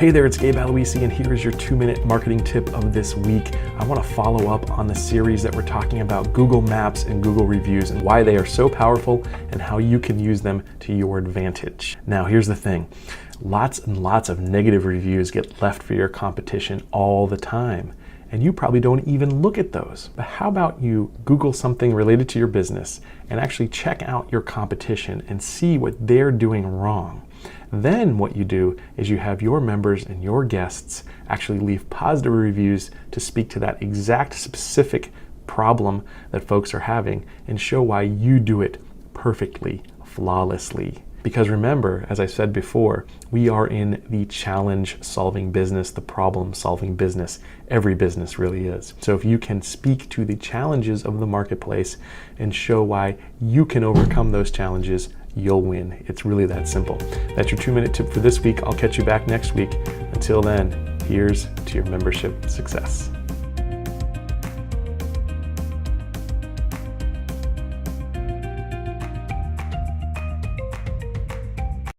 Hey there, it's Gabe Aloisi, and here is your 2-minute marketing tip of this week. I want to follow up on the series that we're talking about Google Maps and Google reviews and why they are so powerful and how you can use them to your advantage. Now, here's the thing. Lots and lots of negative reviews get left for your competition all the time, and you probably don't even look at those. But how about you Google something related to your business and actually check out your competition and see what they're doing wrong? Then what you do is you have your members and your guests actually leave positive reviews to speak to that exact specific problem that folks are having and show why you do it perfectly, flawlessly. Because remember, as I said before, we are in the challenge-solving business, the problem-solving business. Every business really is. So if you can speak to the challenges of the marketplace and show why you can overcome those challenges, you'll win. It's really that simple. That's your 2-minute tip for this week. I'll catch you back next week. Until then, here's to your membership success.